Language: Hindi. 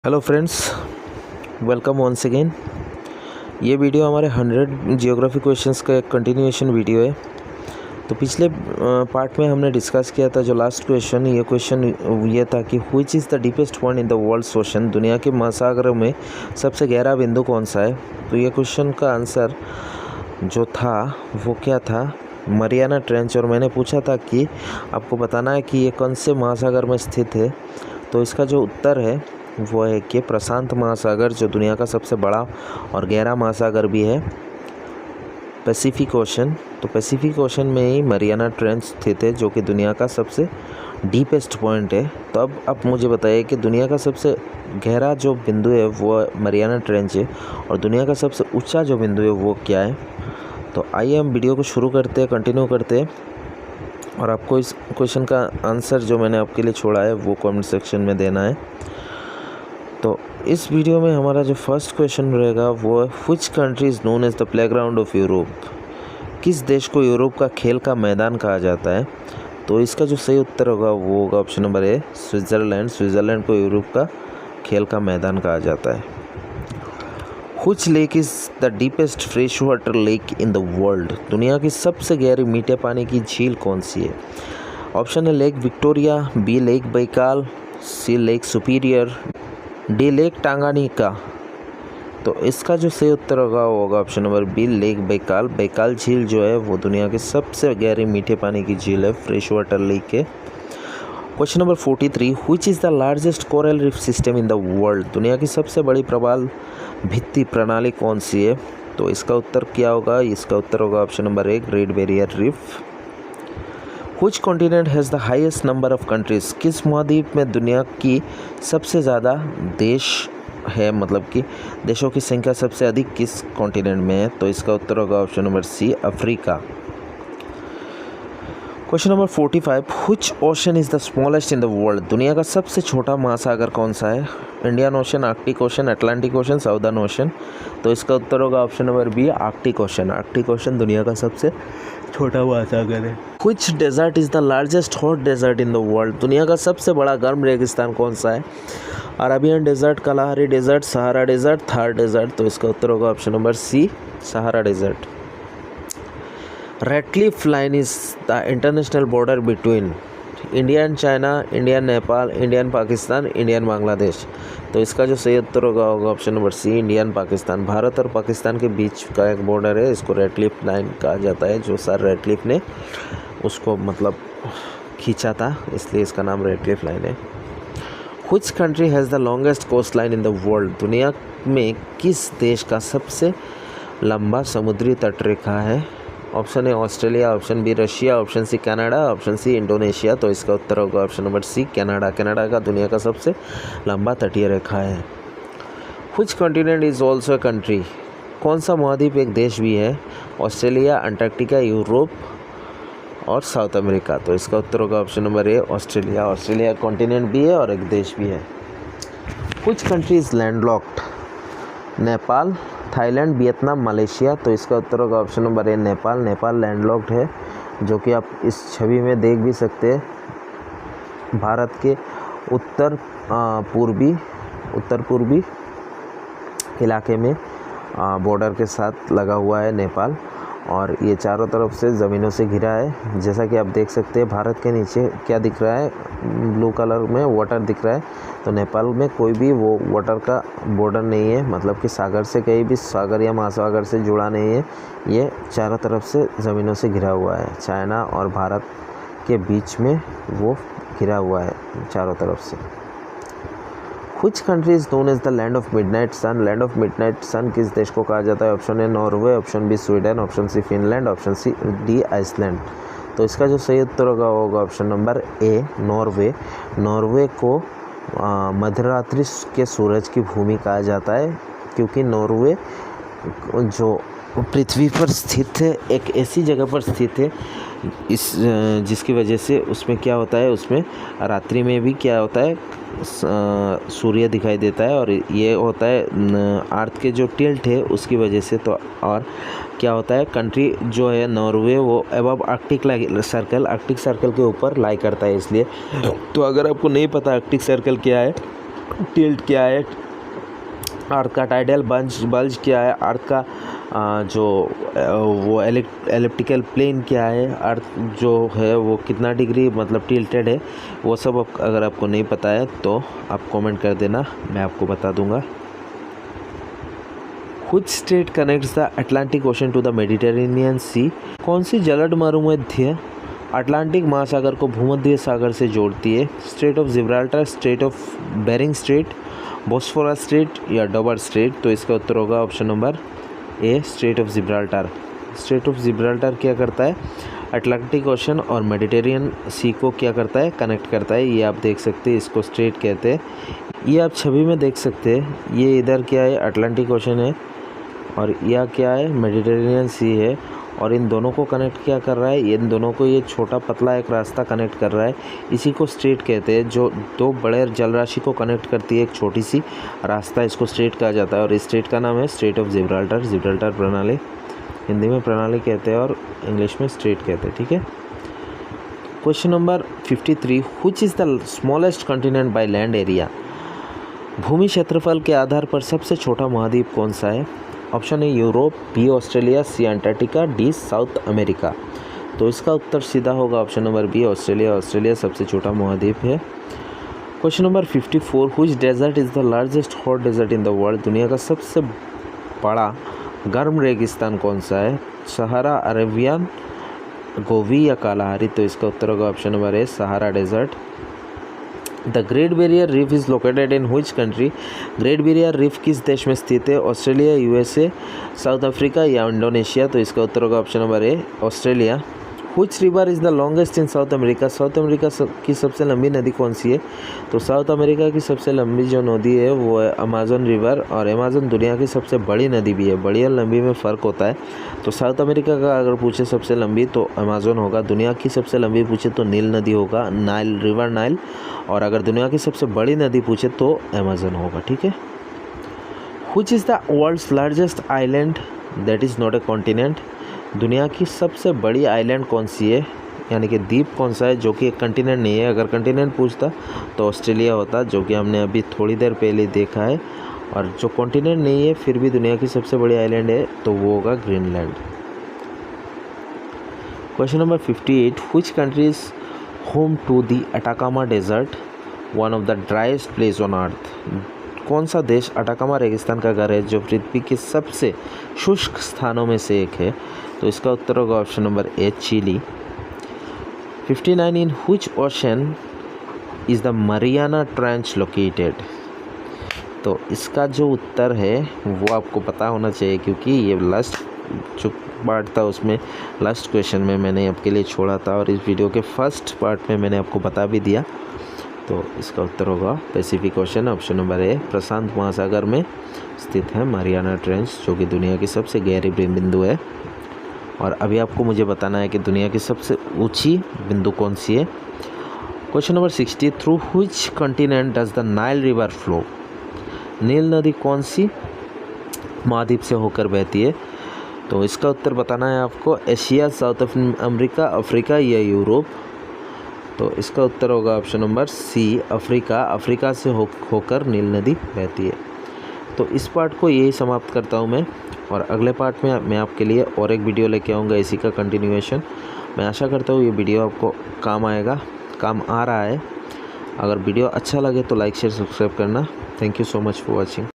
Hello friends, welcome once again. ये वीडियो हमारे 100 जियोग्राफी क्वेश्चंस का एक कंटिन्यूएशन वीडियो है। तो पिछले पार्ट में हमने डिस्कस किया था जो लास्ट क्वेश्चन, ये क्वेश्चन ये था कि which is the deepest point in the world's ocean, दुनिया के महासागरों में सबसे गहरा बिंदु कौन सा है। तो ये क्वेश्चन का आंसर जो था वो क्या था, मरियाना ट्रेंच। और मैंने पूछा था कि आपको बताना है कि ये कौन से महासागर में स्थित है। तो इसका जो उत्तर है वो है कि प्रशांत महासागर, जो दुनिया का सबसे बड़ा और गहरा महासागर भी है, पैसिफिक ओशन। तो पैसिफिक ओशन में ही मरियाना ट्रेंच स्थित है, जो कि दुनिया का सबसे डीपेस्ट पॉइंट है। तो अब आप मुझे बताइए कि दुनिया का सबसे गहरा जो बिंदु है वो मरियाना ट्रेंच है, और दुनिया का सबसे ऊंचा जो बिंदु है वो क्या है। तो आइए हम वीडियो को शुरू करते हैं, कंटिन्यू करते हैं, और आपको इस क्वेश्चन का आंसर जो मैंने आपके लिए छोड़ा है वो कमेंट सेक्शन में देना है। तो इस वीडियो में हमारा जो फर्स्ट क्वेश्चन रहेगा वो है which country is known as the playground of Europe, किस देश को यूरोप का खेल का मैदान कहा जाता है। तो इसका जो सही उत्तर होगा वो होगा ऑप्शन नंबर ए, स्विट्ज़रलैंड। स्विट्ज़रलैंड को यूरोप का खेल का मैदान कहा जाता है। Which lake is the deepest fresh water lake in the world, दुनिया की सबसे गहरी मीठे पानी की झील कौन सी है। ऑप्शन है lake Victoria, B lake Baikal, C lake Superior, D lake Tanganyika. तो इसका जो सही उत्तर होगा वो होगा option number B, lake Baikal. Baikal झील जो है वो दुनिया की सबसे गहरी मीठे पानी की झील है, फ्रेश वाटर लेक है। Question number 43, which is the largest coral reef system in the world, दुनिया की सबसे बड़ी प्रवाल भित्ति प्रणाली कौन सी है। तो इसका उत्तर क्या होगा, इसका उत्तर होगा option number A, great barrier reef. Which continent has the highest number of countries, किस महाद्वीप में दुनिया की सबसे ज़्यादा देश है, मतलब कि देशों की संख्या सबसे अधिक किस कॉन्टिनेंट में है। तो इसका उत्तर होगा option number C, Africa. Question number 45, which ocean is the smallest in the world, दुनिया का सबसे छोटा महासागर कौन सा है। Indian ocean, Arctic ocean, Atlantic ocean, southern ocean. तो इसका उत्तर होगा option number B, Arctic ocean. Arctic ocean दुनिया का सबसे छोटा महासागर है। Which desert is the largest hot desert in the world, दुनिया का सबसे बड़ा गर्म रेगिस्तान कौन सा है। Arabian desert, Kalahari desert, Sahara desert, Thar desert. तो इसका उत्तर होगा option number C, Sahara desert. Radcliffe line is the international border between India and China, India Nepal, Indian Pakistan, Indian Bangladesh. तो इसका जो सही उत्तर होगा option number C, Indian Pakistan. Bharat और पाकिस्तान के बीच का एक बॉर्डर है, इसको रेडक्लिफ लाइन कहा जाता है, जो सर रेडक्लिफ ने उसको मतलब खींचा था, इसलिए इसका नाम रेडक्लिफ लाइन है। Which country has the longest coast line in the world, दुनिया में किस देश का सबसे लंबा समुद्री तटरेखा है। Option A Australia, option B Russia, option C Canada, option C Indonesia. तो इसका उत्तर होगा option number C, Canada. Canada का दुनिया का सबसे लंबा तटीय रेखा है। Which continent is also a country, कौन सा महाद्वीप एक देश भी है। ऑस्ट्रेलिया, अंटार्कटिका, यूरोप और साउथ अमेरिका। तो इसका उत्तर होगा option number A, Australia. Australia continent भी है और एक देश भी है। Which country is landlocked, Nepal, Thailand, Vietnam, Malaysia. तो इसका उत्तर होगा ऑप्शन नंबर ए, नेपाल। नेपाल लैंडलॉक्ड है, जो कि आप इस छवि में देख भी सकते हैं। भारत के उत्तर पूर्वी इलाके में बॉर्डर के साथ लगा हुआ है नेपाल, और ये चारों तरफ से ज़मीनों से घिरा है। जैसा कि आप देख सकते हैं, भारत के नीचे क्या दिख रहा है, ब्लू कलर में वाटर दिख रहा है। तो नेपाल में कोई भी वो वाटर का बॉर्डर नहीं है, मतलब कि सागर से कहीं भी सागर या महासागर से जुड़ा नहीं है। ये चारों तरफ से ज़मीनों से घिरा हुआ है, चाइना और भारत के बीच में वो घिरा हुआ है चारों तरफ से। Which country is known as the land of midnight sun, land of midnight sun किस देश को कहा जाता है। Option A Norway, option B Sweden, option C Finland, option C D Iceland. तो इसका जो सही उत्तर होगा option number A, Norway. Norway को मध्यरात्रि के सूरज की भूमि कहा जाता है, क्योंकि नॉर्वे जो पृथ्वी पर स्थित है, एक ऐसी जगह पर स्थित है जिसकी वजह से उसमें क्या होता है, उसमें रात्रि में भी क्या होता है, सूर्य दिखाई देता है, और ये होता है अर्थ के जो टिल्ट है उसकी वजह से। तो और क्या होता है, कंट्री जो है नॉर्वे वो अबव आर्कटिक सर्कल के ऊपर लाई करता है, इसलिए। तो अगर आपको नहीं पता आर्कटिक सर्कल क्या है टिल्ट क्या है, अर्थ का टाइडल बल्ज क्या है, अर्थ का जो वो एलिप्टिकल प्लेन क्या है, अर्थ जो है वो कितना डिग्री मतलब टिल्टेड है, वो सब अगर आपको नहीं पता है तो आप कमेंट कर देना, मैं आपको बता दूंगा। Which state connects the Atlantic Ocean to the Mediterranean Sea? कौन सी जलद मरुमध्य अटलांटिक महासागर को भूमध्य सागर से जोड़ती है? Strait of Gibraltar, strait of Bering strait, Bosphorus strait या डोवर स्ट्रेट? तो इसका उत्तर होगा option number A, strait of Gibraltar. Strait of Gibraltar क्या करता है? अटलांटिक ओशन और मेडिटेरियन सी को क्या करता है? कनेक्ट करता है। ये आप देख सकते हैं, इसको स्ट्रेट कहते हैं। ये आप छवि में देख सकते हैं, ये इधर क्या है? अटलांटिक ओशन है और यह क्या है? मेडिटेरियन सी है। और इन दोनों को कनेक्ट क्या कर रहा है? इन दोनों को ये छोटा पतला एक रास्ता कनेक्ट कर रहा है, इसी को स्ट्रेट कहते हैं। जो दो बड़े जल राशि को कनेक्ट करती है एक छोटी सी रास्ता, इसको स्ट्रेट कहा जाता है। और इस स्ट्रेट का नाम है स्ट्रेट ऑफ जिब्राल्टर। जिब्राल्टर प्रणाली हिंदी में प्रणाली कहते हैं और इंग्लिश में स्ट्रेट कहते हैं, ठीक है। Question number 53, which is the smallest continent by land area? भूमि क्षेत्रफल के आधार पर सबसे छोटा महाद्वीप कौन सा है? Option A Europe, B Australia, C Antarctica, D South America. तो इसका उत्तर सीधा होगा option number B, Australia. Australia सबसे छोटा महाद्वीप है। Question number 54, which desert is the largest hot desert in the world? दुनिया का सबसे बड़ा गर्म रेगिस्तान कौन सा है? सहारा, अरेबियन, गोवी या कालाहारी? तो इसका उत्तर होगा option number A, Sahara desert. The great barrier reef is located in which country? Great barrier reef किस देश में स्थित है? ऑस्ट्रेलिया, यूएसए, साउथ अफ्रीका या इंडोनेशिया? तो इसका उत्तर होगा option number A, Australia. Which river is the longest in South America? South America की सबसे लंबी नदी कौन सी है? तो साउथ अमेरिका की सबसे लंबी जो नदी है वो है अमेजन रिवर। और अमेजन दुनिया की सबसे बड़ी नदी भी है। बड़ी और लंबी में फ़र्क होता है। तो साउथ अमेरिका का अगर पूछे सबसे लंबी तो अमेजन होगा। दुनिया की सबसे लंबी पूछे तो नील नदी होगा, नाइल, रिवर नाइल। और अगर दुनिया की सबसे बड़ी नदी पूछे तो अमेजन होगा, ठीक है। Which is the world's largest island that is not a continent? दुनिया की सबसे बड़ी आइलैंड कौन सी है, यानी कि द्वीप कौन सा है जो कि एक कंटिनेंट नहीं है? अगर कंटिनेंट पूछता तो ऑस्ट्रेलिया होता, जो कि हमने अभी थोड़ी देर पहले देखा है। और जो कॉन्टिनेंट नहीं है फिर भी दुनिया की सबसे बड़ी आइलैंड है तो वो होगा Greenland. Question number 58, which country is home to the Atacama desert, one of the driest place on earth? कौन सा देश अटाकामा रेगिस्तान का घर है जो पृथ्वी के सबसे शुष्क स्थानों में से एक है? तो इसका उत्तर होगा option number A, Chile. 59, in which ocean is the Mariana trench located? तो इसका जो उत्तर है वो आपको पता होना चाहिए, क्योंकि ये लास्ट जो पार्ट था उसमें लास्ट क्वेश्चन में मैंने आपके लिए छोड़ा था और इस वीडियो के फर्स्ट पार्ट में मैंने आपको बता भी दिया। तो इसका उत्तर होगा Pacific Ocean, option number A. प्रशांत महासागर में स्थित है मरियाना ट्रेंच, जो कि दुनिया की सबसे गहरी बिंदु है। और अभी आपको मुझे बताना है कि दुनिया की सबसे ऊंची बिंदु कौन सी है। Question number 60, through which continent does the Nile river flow? नील नदी कौन सी महाद्वीप से होकर बहती है? तो इसका उत्तर बताना है आपको, एशिया, साउथ अमेरिका, अफ्रीका या यूरोप? तो इसका उत्तर होगा option number C, Africa. Africa से होकर नील नदी बहती है। तो इस पार्ट को यही समाप्त करता हूँ मैं, और अगले पार्ट में मैं आपके लिए और एक वीडियो लेके आऊँगा इसी का कंटिन्यूएशन। मैं आशा करता हूँ ये वीडियो आपको काम आएगा, काम आ रहा है। अगर वीडियो अच्छा लगे तो लाइक शेयर सब्सक्राइब करना। Thank you so much for watching.